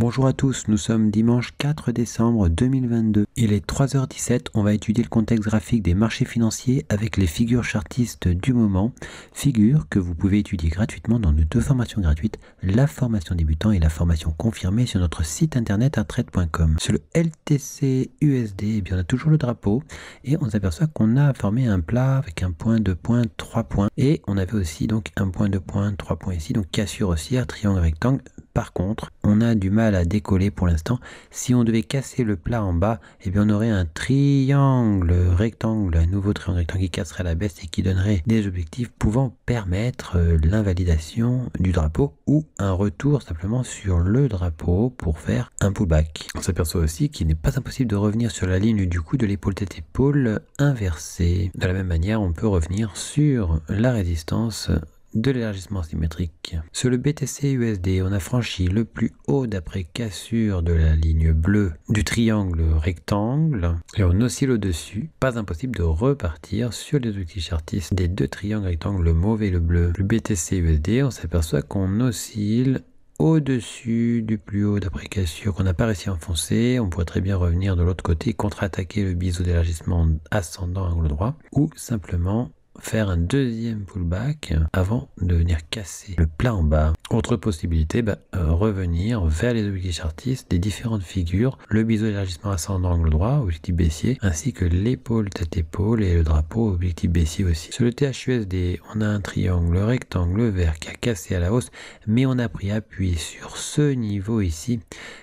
Bonjour à tous, nous sommes dimanche 4 décembre 2022. Il est 3h17, on va étudier le contexte graphique des marchés financiers avec les figures chartistes du moment. Figures que vous pouvez étudier gratuitement dans nos deux formations gratuites, la formation débutant et la formation confirmée sur notre site internet artrade.com. Sur le LTC USD, eh bien, on a toujours le drapeau et on s'aperçoit qu'on a formé un plat avec un point, 2 points, 3 points. Et on avait aussi donc un point, 2 points, 3 points ici, donc cassure haussière, triangle, rectangle. Par contre, on a du mal à décoller pour l'instant. Si on devait casser le plat en bas, eh bien on aurait un triangle rectangle, un nouveau triangle rectangle qui casserait à la baisse et qui donnerait des objectifs pouvant permettre l'invalidation du drapeau ou un retour simplement sur le drapeau pour faire un pullback. On s'aperçoit aussi qu'il n'est pas impossible de revenir sur la ligne du coup de l'épaule tête-épaule inversée. De la même manière, on peut revenir sur la résistance de l'élargissement symétrique. Sur le BTC USD, on a franchi le plus haut d'après cassure de la ligne bleue du triangle rectangle et on oscille au-dessus. Pas impossible de repartir sur les objectifs chartistes des deux triangles rectangles, le mauve et le bleu. Le BTC USD, on s'aperçoit qu'on oscille au-dessus du plus haut d'après cassure qu'on n'a pas réussi à enfoncer. On pourrait très bien revenir de l'autre côté, contre-attaquer le biseau d'élargissement ascendant angle droit ou simplement faire un deuxième pullback avant de venir casser le plat en bas. Autre possibilité, revenir vers les objectifs chartistes des différentes figures, le biseau d'élargissement ascendant angle droit, objectif baissier, ainsi que l'épaule tête-épaule et le drapeau, objectif baissier aussi. Sur le THUSD, on a un triangle rectangle vert qui a cassé à la hausse, mais on a pris appui sur ce niveau ici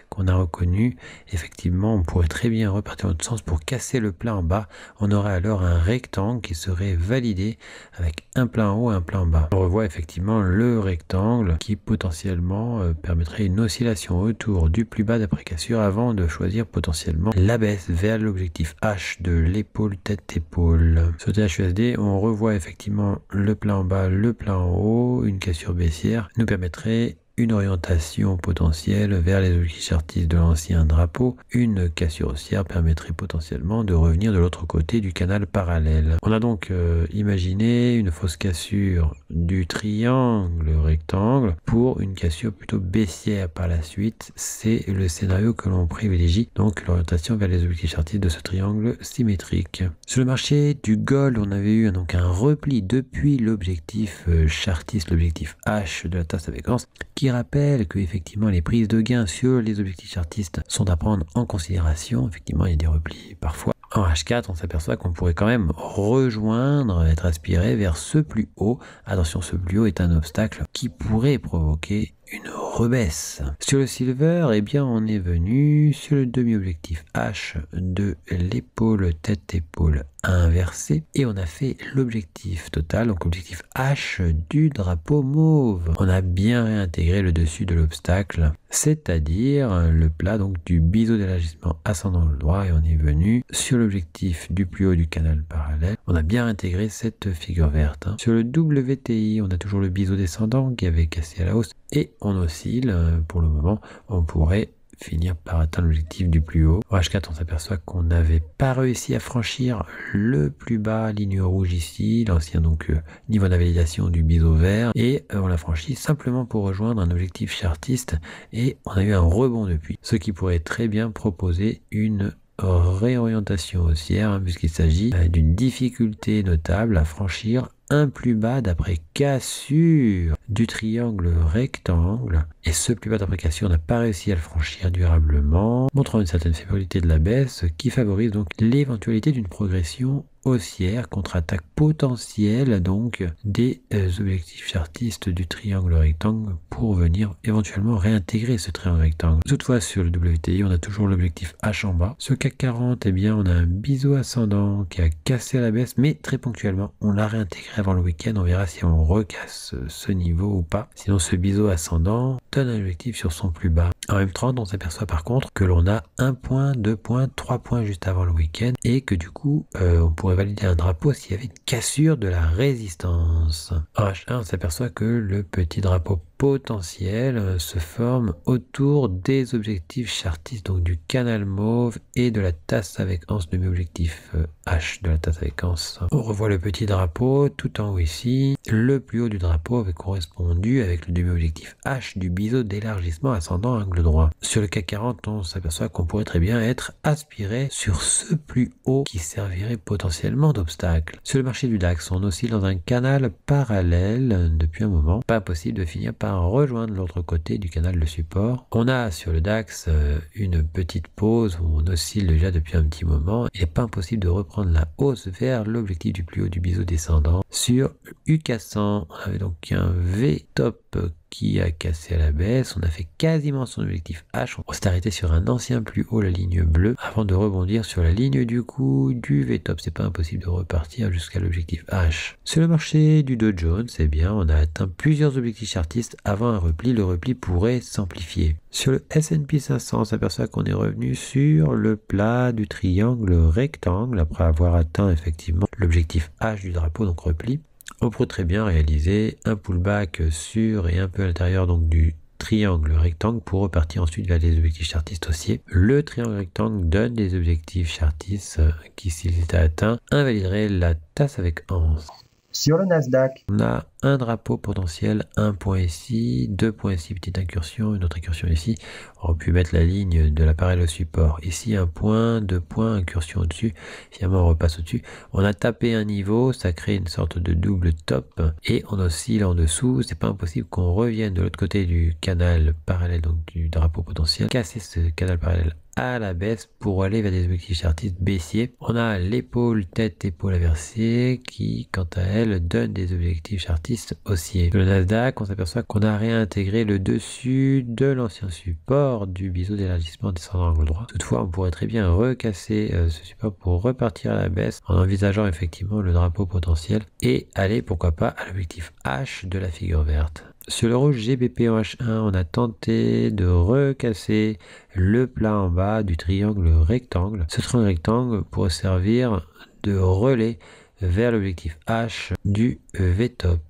qu'on a reconnu. Effectivement, on pourrait très bien repartir dans l'autre sens pour casser le plat en bas. On aurait alors un rectangle qui serait validé avec un plat en haut et un plat en bas. On revoit effectivement le rectangle qui potentiellement permettrait une oscillation autour du plus bas d'après cassure avant de choisir potentiellement la baisse vers l'objectif H de l'épaule tête-épaule. Sur THUSD, on revoit effectivement le plat en bas, le plat en haut, une cassure baissière nous permettrait une orientation potentielle vers les objectifs chartistes de l'ancien drapeau. Une cassure haussière permettrait potentiellement de revenir de l'autre côté du canal parallèle. On a donc imaginé une fausse cassure du triangle rectangle pour une cassure plutôt baissière par la suite. C'est le scénario que l'on privilégie, donc l'orientation vers les objectifs chartistes de ce triangle symétrique. Sur le marché du gold, on avait eu donc un repli depuis l'objectif chartiste, l'objectif H de la tasse avec Hans, qui rappelle que effectivement les prises de gains sur les objectifs chartistes sont à prendre en considération. Effectivement, il y a des replis parfois. En H4, on s'aperçoit qu'on pourrait quand même rejoindre, être aspiré vers ce plus haut. Attention, ce plus haut est un obstacle qui pourrait provoquer une rebaisse. Sur le silver, eh bien, on est venu sur le demi-objectif H de l'épaule tête-épaule inversée et on a fait l'objectif total, donc objectif H du drapeau mauve. On a bien réintégré le dessus de l'obstacle, c'est-à-dire le plat donc du biseau d'élargissement ascendant droit et on est venu sur l'objectif du plus haut du canal parallèle. On a bien intégré cette figure verte. Sur le WTI, on a toujours le biseau descendant qui avait cassé à la hausse et on oscille. Pour le moment, on pourrait finir par atteindre l'objectif du plus haut. Au H4, on s'aperçoit qu'on n'avait pas réussi à franchir le plus bas, ligne rouge ici, l'ancien donc niveau d'invalidation du biseau vert, et on l'a franchi simplement pour rejoindre un objectif chartiste, et on a eu un rebond depuis, ce qui pourrait très bien proposer une réorientation haussière, puisqu'il s'agit d'une difficulté notable à franchir un plus bas d'après cassure du triangle rectangle et ce plus bas d'après cassure n'a pas réussi à le franchir durablement, montrant une certaine fébrilité de la baisse qui favorise donc l'éventualité d'une progression haussière, contre-attaque potentielle donc des objectifs chartistes du triangle rectangle pour venir éventuellement réintégrer ce triangle rectangle. Toutefois sur le WTI on a toujours l'objectif H en bas. Sur CAC 40 eh bien on a un biseau ascendant qui a cassé à la baisse mais très ponctuellement on l'a réintégré avant le week-end. On verra si on recasse ce niveau ou pas. Sinon ce biseau ascendant donne un objectif sur son plus bas. En M30 on s'aperçoit par contre que l'on a 1 point, 2 points, 3 points juste avant le week-end et que du coup on pourrait valider un drapeau s'il y avait une cassure de la résistance. En H1 on s'aperçoit que le petit drapeau potentiel se forme autour des objectifs chartistes, donc du canal mauve et de la tasse avec anse, demi-objectif H de la tasse avec anse. On revoit le petit drapeau tout en haut ici. Le plus haut du drapeau avait correspondu avec le demi-objectif H du biseau d'élargissement ascendant angle droit. Sur le CAC 40, on s'aperçoit qu'on pourrait très bien être aspiré sur ce plus haut qui servirait potentiellement d'obstacle. Sur le marché du DAX, on oscille dans un canal parallèle depuis un moment. Pas possible de finir par rejoindre l'autre côté du canal de support. On a sur le DAX une petite pause où on oscille déjà depuis un petit moment. Il n'est pas impossible de reprendre la hausse vers l'objectif du plus haut du biseau descendant. Sur UK 100, on avait donc un V top qui a cassé à la baisse. On a fait quasiment son objectif H. On s'est arrêté sur un ancien plus haut, la ligne bleue, avant de rebondir sur la ligne du coup du V-top. C'est pas impossible de repartir jusqu'à l'objectif H. Sur le marché du Dow Jones, eh bien, on a atteint plusieurs objectifs chartistes avant un repli. Le repli pourrait s'amplifier. Sur le S&P 500, on s'aperçoit qu'on est revenu sur le plat du triangle rectangle après avoir atteint effectivement l'objectif H du drapeau, donc repli. On pourrait très bien réaliser un pullback sur et un peu à l'intérieur donc du triangle rectangle pour repartir ensuite vers les objectifs chartistes haussiers. Le triangle rectangle donne des objectifs chartistes qui, s'ils étaient atteints, invalideraient la tasse avec anse. Sur le Nasdaq, on a un drapeau potentiel, un point ici, 2 points ici, petite incursion, une autre incursion ici. On aurait pu mettre la ligne de l'appareil au support. Ici, un point, 2 points, incursion au-dessus. Finalement, on repasse au-dessus. On a tapé un niveau, ça crée une sorte de double top et on oscille en dessous. C'est pas impossible qu'on revienne de l'autre côté du canal parallèle, donc du drapeau potentiel, casser ce canal parallèle à la baisse pour aller vers des objectifs chartistes baissiers. On a l'épaule, tête, épaule inversée qui, quant à elle, donne des objectifs chartistes haussiers. Sur le Nasdaq, on s'aperçoit qu'on a réintégré le dessus de l'ancien support du biseau d'élargissement descendant angle droit. Toutefois, on pourrait très bien recasser ce support pour repartir à la baisse en envisageant effectivement le drapeau potentiel et aller, pourquoi pas, à l'objectif H de la figure verte. Sur l'euro GBP en H1, on a tenté de recasser le plat en bas du triangle rectangle. Ce triangle rectangle pourrait servir de relais vers l'objectif H du V-top.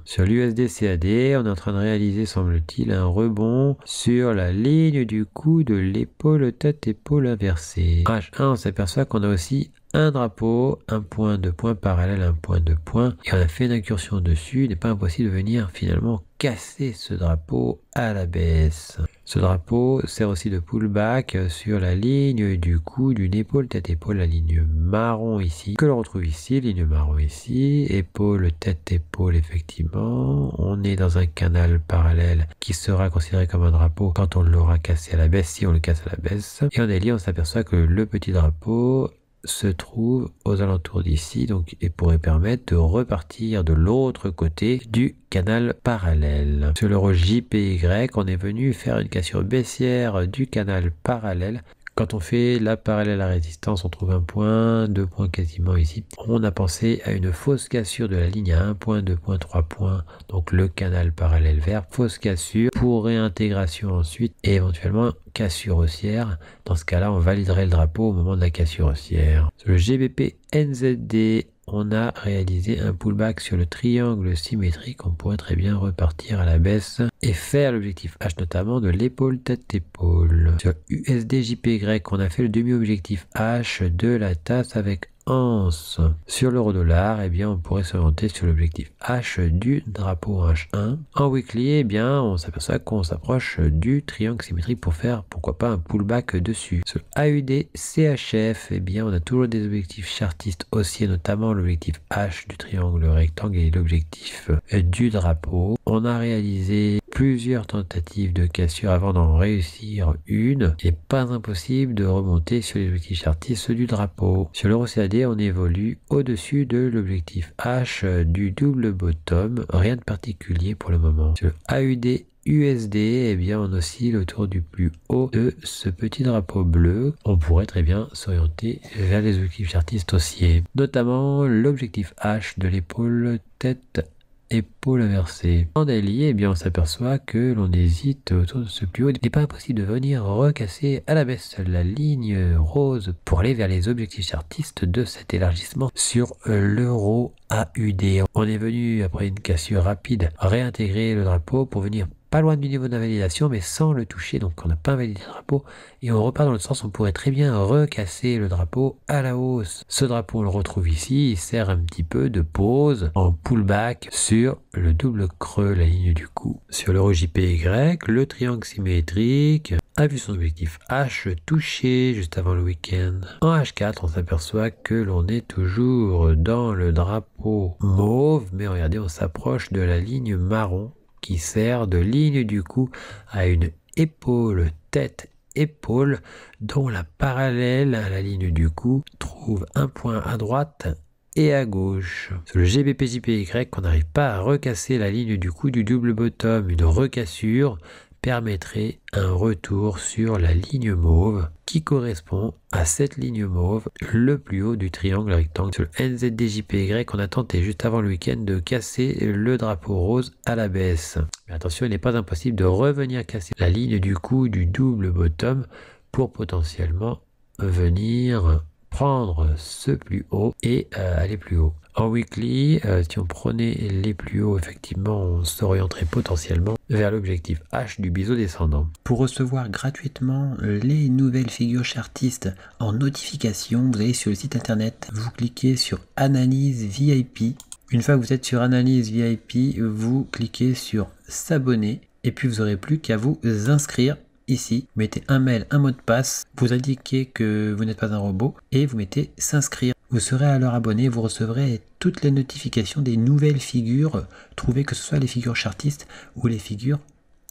Sur l'USD CAD, on est en train de réaliser, semble-t-il, un rebond sur la ligne du coup de l'épaule tête-épaule inversée. En H1, on s'aperçoit qu'on a aussi un drapeau, un point, 2 points parallèle, un point, 2 points, et on a fait une incursion dessus. Il n'est pas impossible de venir finalement casser ce drapeau à la baisse. Ce drapeau sert aussi de pullback sur la ligne du coup d'une épaule tête-épaule, la ligne marron ici, que l'on retrouve ici, ligne marron ici, épaule tête-épaule effectivement. On est dans un canal parallèle qui sera considéré comme un drapeau quand on l'aura cassé à la baisse, si on le casse à la baisse. Et en délit, on s'aperçoit que le petit drapeau se trouve aux alentours d'ici, donc et pourrait permettre de repartir de l'autre côté du canal parallèle. Sur l'euro JPY, on est venu faire une cassure baissière du canal parallèle. Quand on fait la parallèle à résistance, on trouve un point, 2 points quasiment ici. On a pensé à une fausse cassure de la ligne à 1 point, 2 points, 3 points, donc le canal parallèle vert, fausse cassure pour réintégration ensuite et éventuellement cassure haussière. Dans ce cas-là, on validerait le drapeau au moment de la cassure haussière. Sur le GBP NZD, on a réalisé un pullback sur le triangle symétrique. On pourrait très bien repartir à la baisse et faire l'objectif H notamment de l'épaule tête-épaule. Sur USD JPY, on a fait le demi-objectif H de la tasse avec anse. Sur l'euro dollar, eh bien, on pourrait s'orienter sur l'objectif H du drapeau H1. En weekly, eh bien, on s'aperçoit qu'on s'approche du triangle symétrique pour faire, pourquoi pas, un pullback dessus. Sur AUD CHF, eh bien, on a toujours des objectifs chartistes haussiers, notamment l'objectif H du triangle rectangle et l'objectif du drapeau. On a réalisé plusieurs tentatives de cassure avant d'en réussir une. Il n'est pas impossible de remonter sur les objectifs chartistes du drapeau. Sur l'euro CAD, on évolue au-dessus de l'objectif H du double bottom. Rien de particulier pour le moment. Sur le AUD USD, eh bien, on oscille autour du plus haut de ce petit drapeau bleu. On pourrait très bien s'orienter vers les objectifs chartistes haussiers, notamment l'objectif H de l'épaule tête épaule inversée. En daily, eh bien, on s'aperçoit que l'on hésite autour de ce plus haut. Il n'est pas impossible de venir recasser à la baisse la ligne rose pour aller vers les objectifs chartistes de cet élargissement sur l'euro AUD. On est venu, après une cassure rapide, réintégrer le drapeau pour venir pas loin du niveau d'invalidation, mais sans le toucher, donc on n'a pas invalidé le drapeau, et on repart dans l'autre sens, on pourrait très bien recasser le drapeau à la hausse. Ce drapeau, on le retrouve ici, il sert un petit peu de pause en pullback sur le double creux, la ligne du cou. Sur l'euro JPY, le triangle symétrique a vu son objectif H touché juste avant le week-end. En H4, on s'aperçoit que l'on est toujours dans le drapeau mauve, mais regardez, on s'approche de la ligne marron qui sert de ligne du cou à une épaule, tête, épaule, dont la parallèle à la ligne du cou trouve un point à droite et à gauche. Sur le GBP-JPY, on n'arrive pas à recasser la ligne du cou du double bottom. Une recassure permettrait un retour sur la ligne mauve qui correspond à cette ligne mauve, le plus haut du triangle rectangle. Sur le NZD-JPY, on a tenté juste avant le week-end de casser le drapeau rose à la baisse. Mais attention, il n'est pas impossible de revenir casser la ligne du cou du double bottom pour potentiellement venir prendre ce plus haut et aller plus haut. En weekly, si on prenait les plus hauts, effectivement, on s'orienterait potentiellement vers l'objectif H du biseau descendant. Pour recevoir gratuitement les nouvelles figures chartistes en notification, vous allez sur le site internet, vous cliquez sur Analyse VIP. Une fois que vous êtes sur Analyse VIP, vous cliquez sur S'abonner et puis vous n'aurez plus qu'à vous inscrire. Ici, vous mettez un mail, un mot de passe, vous indiquez que vous n'êtes pas un robot et vous mettez s'inscrire. Vous serez alors abonné, vous recevrez toutes les notifications des nouvelles figures trouvées, que ce soit les figures chartistes ou les figures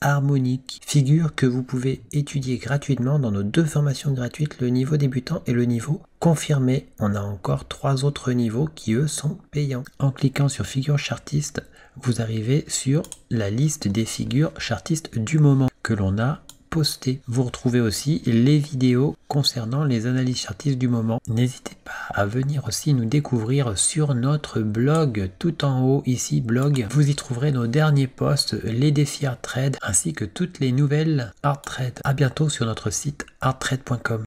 harmoniques. Figures que vous pouvez étudier gratuitement dans nos 2 formations gratuites, le niveau débutant et le niveau confirmé. On a encore 3 autres niveaux qui eux sont payants. En cliquant sur figures chartistes, vous arrivez sur la liste des figures chartistes du moment que l'on a posté. Vous retrouvez aussi les vidéos concernant les analyses chartistes du moment. N'hésitez pas à venir aussi nous découvrir sur notre blog, tout en haut ici, blog. Vous y trouverez nos derniers posts, les défis Hard Trade, ainsi que toutes les nouvelles Hard Trade. À bientôt sur notre site hardtrade.com.